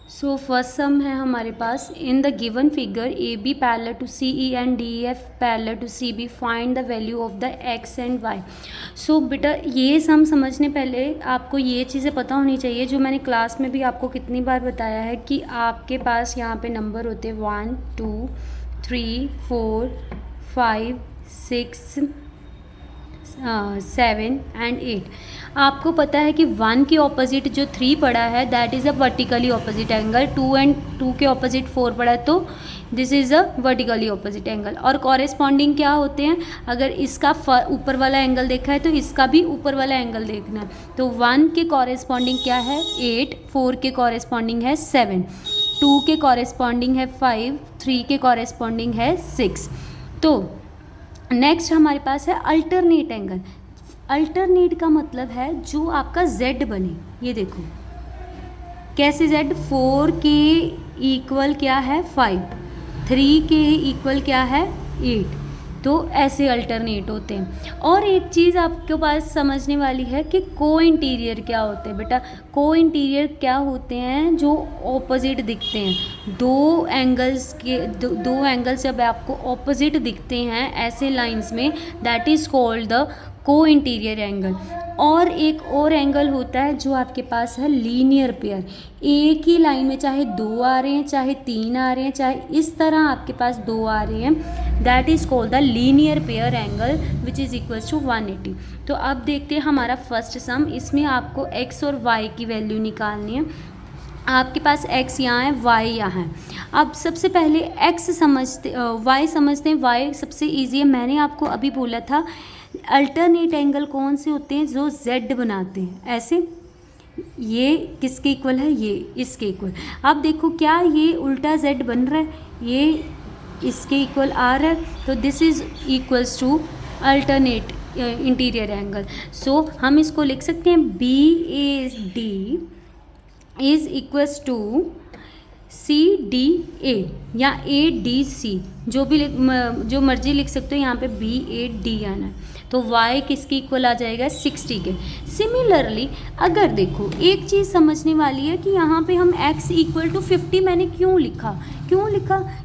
So first sum है हमारे पास, in the given figure A B parallel to C E and D F parallel to C B, find the value of the x and y. So बेटा ये सम समझने पहले आपको ये चीज़ें पता होनी चाहिए, जो मैंने क्लास में भी आपको कितनी बार बताया है कि आपके पास यहाँ पे नंबर होते हैं 1 2 3 4 5 6 7 एंड 8। आपको पता है कि 1 के ऑपोजिट जो 3 पड़ा है that is a vertically opposite angle, 2 and 2 के ऑपोजिट 4 पड़ा है तो this is a vertically opposite angle. और कॉरेस्पॉन्डिंग क्या होते हैं, अगर इसका ऊपर वाला एंगल देखा है तो इसका भी ऊपर वाला एंगल देखना है। तो 1 के कॉरेस्पॉन्डिंग क्या है 8, 4 के कॉरेस्पॉन्डिंग है 7, 2 के कॉरेस्पॉन्डिंग है 5, 3 के कॉरेस्पॉन्डिंग है 6। तो नेक्स्ट हमारे पास है अल्टरनेट एंगल। अल्टरनेट का मतलब है जो आपका z बने। ये देखो कैसे z, 4 के इक्वल क्या है 5, 3 के इक्वल क्या है 8, तो ऐसे अल्टरनेट होते हैं। और एक चीज़ आपके पास समझने वाली है कि को इंटीरियर क्या होते हैं। बेटा को इंटीरियर क्या होते हैं, जो ऑपोजिट दिखते हैं, दो एंगल्स के दो एंगल्स जब आपको ऑपोजिट दिखते हैं ऐसे लाइंस में, दैट इज़ कॉल्ड द को इंटीरियर एंगल। और एक और एंगल होता है जो आपके पास है लीनियर पेयर, एक ही लाइन में चाहे 2 आ रहे हैं, चाहे 3 आ रहे हैं, चाहे इस तरह आपके पास 2 आ रहे हैं, that is called the linear pair angle which is equals to 180। तो अब देखते हैं हमारा फर्स्ट सम। इसमें आपको x और y की वैल्यू निकालनी है। आपके पास x यहाँ है, y यहाँ है। अब सबसे पहले x समझते y समझते हैं। y सबसे ईजी है, मैंने आपको अभी बोला था अल्टरनेट एंगल कौन से होते हैं, जो z बनाते हैं ऐसे। ये किसके इक्वल है, ये इसके इक्वल। अब देखो क्या ये उल्टा z बन रहा है, ये इसके इक्वल आ रहा है, तो this is equals to alternate interior angle. So हम इसको लिख सकते हैं BAD is equals to CDA या ADC, जो मर्जी लिख सकते हो, यहाँ पे BAD आना है। तो y किसके इक्वल आ जाएगा 60 के। सिमिलरली अगर देखो एक चीज़ समझने वाली है कि यहाँ पे हम x इक्वल टू 50 मैंने क्यों लिखा,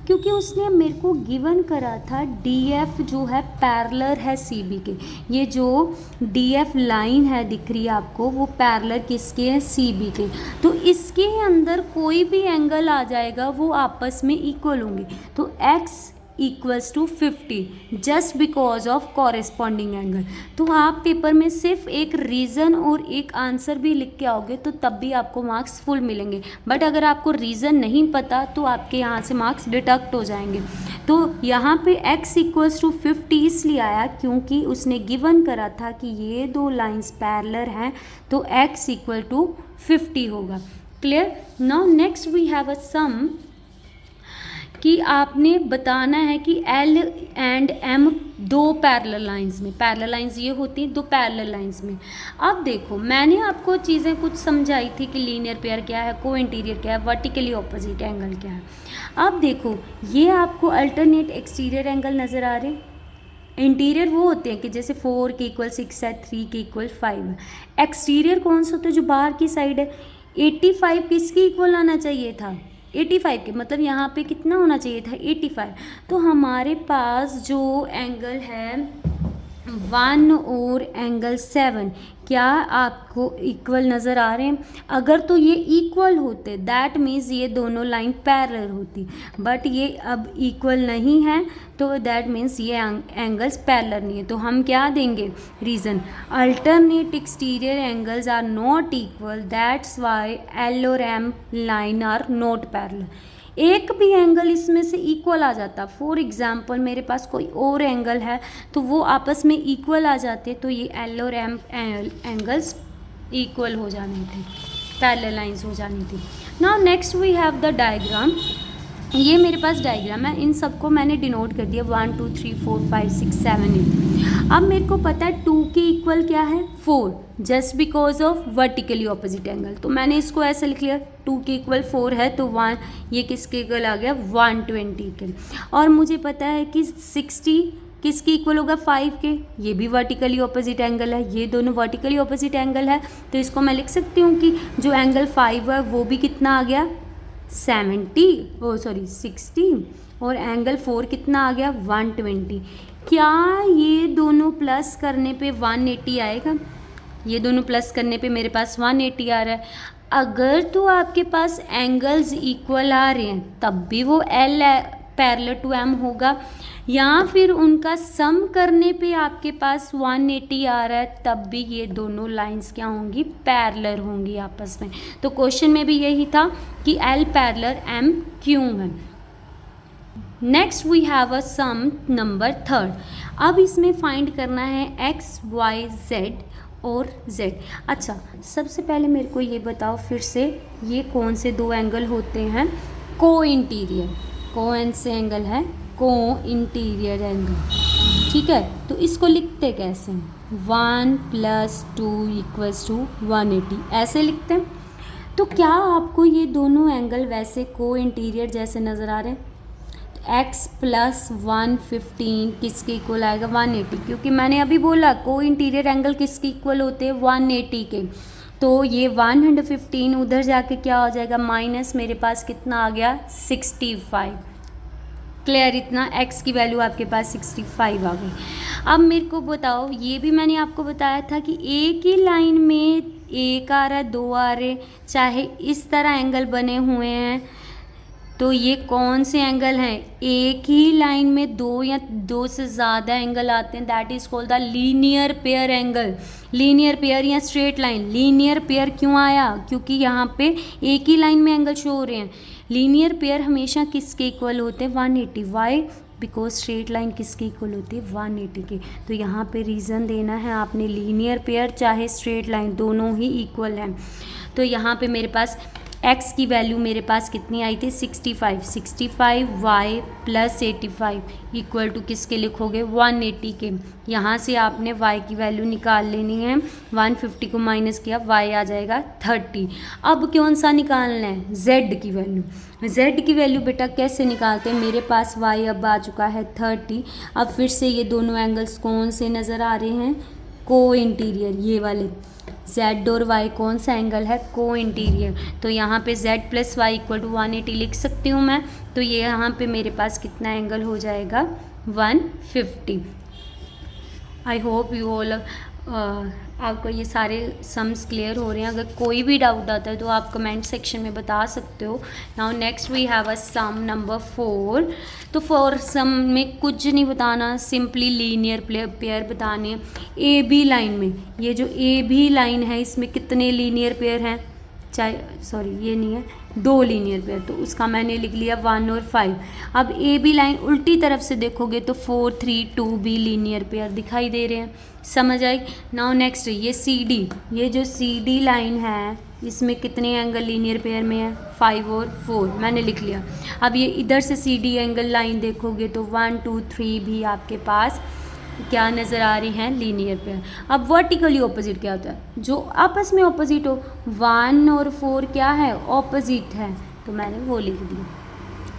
क्योंकि उसने मेरे को गिवन करा था DF जो है पैरेलल है CB के। ये जो DF लाइन है दिख रही है आपको, वो पैरेलल किसके है CB के। तो इसके अंदर कोई भी एंगल आ जाएगा वो आपस में इक्वल होंगे। तो x equals to 50 just because of corresponding angle. तो आप पेपर में सिर्फ एक रीज़न और एक आंसर भी लिख के आओगे तो तब भी आपको मार्क्स फुल मिलेंगे। बट अगर आपको रीज़न नहीं पता तो आपके यहाँ से मार्क्स डिडक्ट हो जाएंगे। तो यहाँ पे x इक्वल्स टू 50 इसलिए आया क्योंकि उसने गिवन करा था कि ये दो लाइंस पैरेलल हैं, तो x इक्वल टू 50 होगा। Clear. Now next we have a sum कि आपने बताना है कि L एंड M दो पैरेलल लाइंस में, पैरेलल लाइंस ये होती हैं दो पैरेलल लाइंस में। अब देखो मैंने आपको चीज़ें कुछ समझाई थी कि लीनियर पेयर क्या है, को इंटीरियर क्या है, वर्टिकली ऑपोजिट एंगल क्या है। अब देखो ये आपको अल्टरनेट एक्सटीरियर एंगल नज़र आ रहे हैं। इंटीरियर वो होते हैं कि जैसे 4 के इक्वल 6 है, 3 के इक्वल 5 है। एक्सटीरियर कौन सा होता है, जो बाहर की साइड है। 85 किसकी इक्वल आना चाहिए था, 85 के, मतलब यहाँ पे कितना होना चाहिए था 85। तो हमारे पास जो एंगल है 1 और एंगल 7 क्या आपको इक्वल नज़र आ रहे हैं। अगर तो ये इक्वल होते दैट मीन्स ये दोनों लाइन पैरेलल होती, बट ये अब इक्वल नहीं है तो दैट मीन्स ये एंगल्स पैरेलल नहीं है। तो हम क्या देंगे reason, alternate exterior angles are not equal, that's why L और M line are not parallel. एक भी एंगल इसमें से इक्वल आ जाता, फॉर एग्जांपल मेरे पास कोई और एंगल है तो वो आपस में इक्वल आ जाते, तो ये L और M एंगल्स इक्वल हो जाने थे, पैरेलल लाइंस हो जानी थी। Now next we have the diagram. ये मेरे पास डायग्राम है, इन सबको मैंने डिनोट कर दिया 1 2 3 4 5 6 7 8। अब मेरे को पता है 2 के इक्वल क्या है 4, just because of vertically opposite angle. तो मैंने इसको ऐसे लिख लिया 2 के इक्वल 4 है तो 1 ये किसके इक्वल आ गया 120 के। और मुझे पता है कि 60 किसके इक्वल होगा 5 के, ये भी वर्टिकली ऑपोजिट एंगल है, ये दोनों वर्टिकली ऑपोजिट एंगल है। तो इसको मैं लिख सकती हूँ कि जो एंगल 5 है वो भी कितना आ गया 60 और एंगल 4 कितना आ गया 120। क्या ये दोनों प्लस करने पे 180 आएगा? ये दोनों प्लस करने पे मेरे पास 180 आ रहा है। अगर तो आपके पास एंगल्स इक्वल आ रहे हैं तब भी वो L पैरेलल टू M होगा, या फिर उनका सम करने पे आपके पास 180 आ रहा है तब भी ये दोनों लाइंस क्या होंगी, पैरेलल होंगी आपस में। तो क्वेश्चन में भी यही था कि L पैरेलल M क्यों है। Next we have a sum number 3। अब इसमें फाइंड करना है x, y, z और z। अच्छा, सबसे पहले मेरे को ये बताओ फिर से, ये कौन से दो एंगल होते हैं? को इंटीरियर, कौन से एंगल है? को इंटीरियर एंगल, ठीक है। तो इसको लिखते कैसे? 1 + 2 = 180, ऐसे लिखते हैं। तो क्या आपको ये दोनों एंगल वैसे को इंटीरियर जैसे नज़र आ रहे हैं? x + 115 किसके इक्वल आएगा? 180, क्योंकि मैंने अभी बोला को इंटीरियर एंगल किसके इक्वल होते हैं? 180 के। तो ये 115 उधर जाके क्या हो जाएगा, माइनस मेरे पास कितना आ गया 65। क्लियर? इतना x की वैल्यू आपके पास 65 आ गई। अब मेरे को बताओ, ये भी मैंने आपको बताया था कि एक ही लाइन में एक आ रहा है, दो आ रहे, चाहे इस तरह एंगल बने हुए हैं, तो ये कौन से एंगल हैं? एक ही लाइन में दो या दो से ज़्यादा एंगल आते हैं, that is called the linear pair angle. Linear pair या स्ट्रेट लाइन। लीनियर पेयर क्यों आया? क्योंकि यहाँ पे एक ही लाइन में एंगल शो हो रहे हैं। लीनियर पेयर हमेशा किसके इक्वल होते हैं? 180। वाई? बिकॉज स्ट्रेट लाइन किसके इक्वल होती है? 180 के। तो यहाँ पे रीज़न देना है आपने, लीनियर पेयर चाहे स्ट्रेट लाइन दोनों ही इक्वल हैं। तो यहाँ पे मेरे पास x की वैल्यू मेरे पास कितनी आई थी? 65। 65 y + 85 इक्वल टू किसके लिखोगे? 180 के। यहाँ से आपने y की वैल्यू निकाल लेनी है, 150 को माइनस किया, y आ जाएगा 30। अब कौन सा निकालना है? z की वैल्यू। z की वैल्यू बेटा कैसे निकालते हैं? मेरे पास y अब आ चुका है 30। अब फिर से ये दोनों एंगल्स कौन से नज़र आ रहे हैं? को इंटीरियर, ये वाले। z और y कौन सा एंगल है? को इंटीरियर। तो यहाँ पे z + y = 180 लिख सकती हूँ मैं। तो ये यहाँ पे मेरे पास कितना एंगल हो जाएगा? 150। आई होप यू ऑल आपको ये सारे सम्स क्लियर हो रहे हैं। अगर कोई भी डाउट आता है तो आप कमेंट सेक्शन में बता सकते हो। Now next we have a sum number 4। तो फॉर सम में कुछ नहीं बताना, सिंपली लीनियर पेयर बताने। ए बी लाइन में, ये जो ए बी लाइन है इसमें कितने लीनियर पेयर हैं? ये नहीं है, 2 लीनियर पेयर। तो उसका मैंने लिख लिया 1 और 5। अब ए बी लाइन उल्टी तरफ से देखोगे तो 4 3 2 भी लीनियर पेयर दिखाई दे रहे हैं। समझ आई? नाउ नेक्स्ट, ये सी डी, ये जो सी डी लाइन है इसमें कितने एंगल लीनियर पेयर में है? 5 और 4 मैंने लिख लिया। अब ये इधर से सी डी एंगल लाइन देखोगे तो 1 2 3 भी आपके पास क्या नज़र आ रही हैं? Linear pair. अब वर्टिकली ऑपोजिट क्या होता है? जो आपस में ऑपोजिट हो। 1 और 4 क्या है? ऑपोजिट है, तो मैंने वो लिख दिया।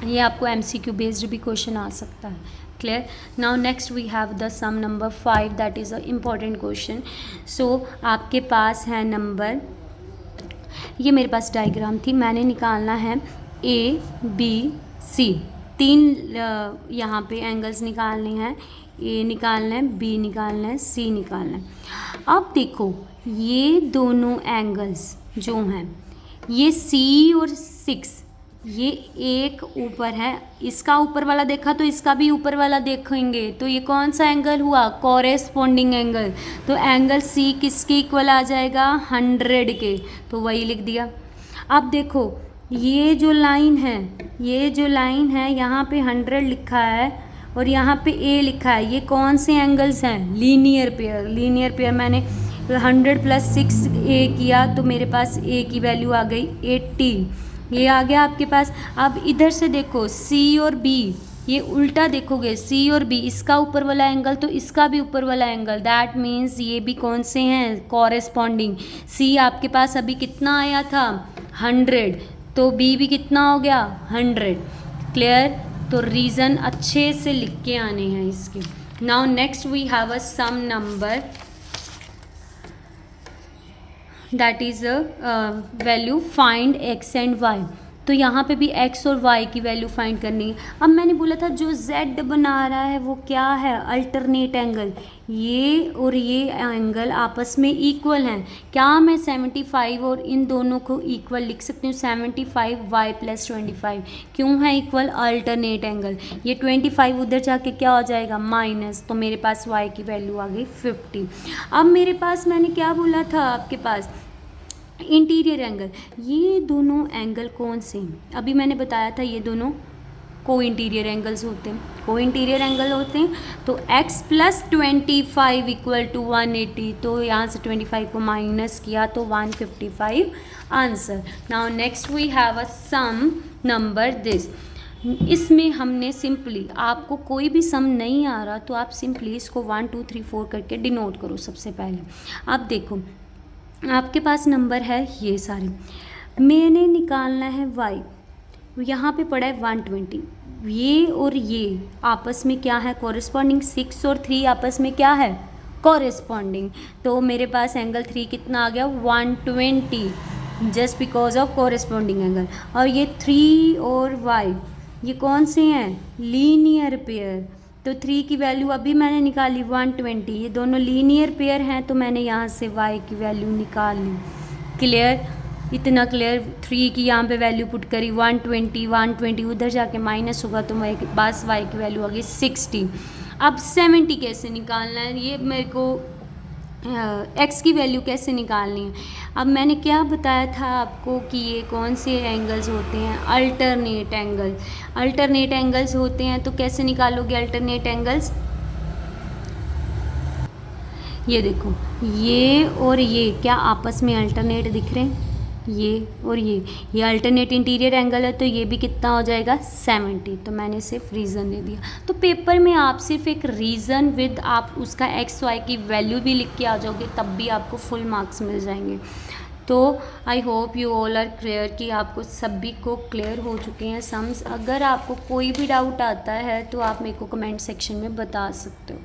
ये आपको MCQ बेस्ड भी क्वेश्चन आ सकता है। Clear? Now next we have the sum number 5, that is a important question. So आपके पास है नंबर, ये मेरे पास डायग्राम थी, मैंने निकालना है ABC। 3 यहाँ पे एंगल्स निकालने हैं, ए निकालना है, बी निकालना है, सी निकालना है। अब देखो ये दोनों एंगल्स जो हैं, ये सी और 6, ये एक ऊपर है, इसका ऊपर वाला देखा तो इसका भी ऊपर वाला देखेंगे, तो ये कौन सा एंगल हुआ? Corresponding angle. तो एंगल सी किसके इक्वल आ जाएगा? 100 के। तो वही लिख दिया। अब देखो ये जो लाइन है, ये जो लाइन है यहाँ पे 100 लिखा है और यहाँ पे ए लिखा है, ये कौन से एंगल्स हैं? Linear pair. लीनियर पेयर मैंने 100 + 6 ए किया तो मेरे पास ए की वैल्यू आ गई 80। ये आ गया आपके पास। अब इधर से देखो सी और बी, ये उल्टा देखोगे, सी और बी, इसका ऊपर वाला एंगल तो इसका भी ऊपर वाला एंगल, दैट मीन्स ये भी कौन से हैं? कॉरेस्पॉन्डिंग। सी आपके पास अभी कितना आया था? 100, तो बी भी कितना हो गया? 100। क्लियर? तो रीज़न अच्छे से लिख के आने हैं इसके। Now next we have a sum number, that is value find x and y। तो तो यहाँ पे भी x और y की वैल्यू फाइंड करनी है। अब मैंने बोला था जो z बना रहा है वो क्या है, अल्टरनेट एंगल। ये और ये एंगल आपस में इक्वल हैं। क्या मैं 75 और इन दोनों को इक्वल लिख सकती हूँ, 75 y + 25 क्यों है इक्वल, अल्टरनेट एंगल। ये 25 उधर जाके क्या हो जाएगा, माइनस, तो मेरे पास y की वैल्यू आ गई 50। अब मेरे पास मैंने क्या बोला था आपके पास, इंटीरियर एंगल। ये दोनों एंगल कौन से हैं, अभी मैंने बताया था ये दोनों को इंटीरियर एंगल्स होते हैं, को इंटीरियर एंगल होते हैं। तो x + 25 = 180, तो यहाँ से 25 को माइनस किया तो 155 answer. Now next we have a sum number this. इसमें हमने सिंपली, आपको कोई भी सम नहीं आ रहा तो आप सिंपली इसको 1 2 3 4 करके डिनोट करो। सबसे पहले आप देखो आपके पास नंबर है ये सारे, मैंने निकालना है y, यहाँ पे पड़ा है 120। ये और ये आपस में क्या है, कॉरेस्पॉन्डिंग। 6 और 3 आपस में क्या है, कॉरेस्पॉन्डिंग। तो मेरे पास एंगल 3 कितना आ गया, 120, just because of corresponding angle. और ये 3 और y ये कौन से हैं, लीनियर पेयर। तो 3 की वैल्यू अभी मैंने निकाली 120, ये दोनों लीनियर पेयर हैं, तो मैंने यहाँ से y की वैल्यू निकाल ली। क्लियर, इतना क्लियर। 3 की यहाँ पे वैल्यू पुट करी 120 उधर जाके माइनस होगा तो मेरे पास y की वैल्यू आ गई 60। अब 70 कैसे निकालना है, ये मेरे को x की वैल्यू कैसे निकालनी है। अब मैंने क्या बताया था आपको कि ये कौन से एंगल्स होते हैं, अल्टरनेट एंगल। अल्टरनेट एंगल्स होते हैं तो कैसे निकालोगे अल्टरनेट एंगल्स, ये देखो ये और ये क्या आपस में अल्टरनेट दिख रहे हैं, ये और ये अल्टरनेट इंटीरियर एंगल है, तो ये भी कितना हो जाएगा 70। तो मैंने सिर्फ रीज़न दे दिया। तो पेपर में आप सिर्फ एक रीज़न विद आप उसका x y की वैल्यू भी लिख के आ जाओगे, तब भी आपको फुल मार्क्स मिल जाएंगे। तो I hope you all are clear, कि आपको सभी को क्लियर हो चुके हैं सम्स। अगर आपको कोई भी डाउट आता है तो आप मेरे को कमेंट सेक्शन में बता सकते हो।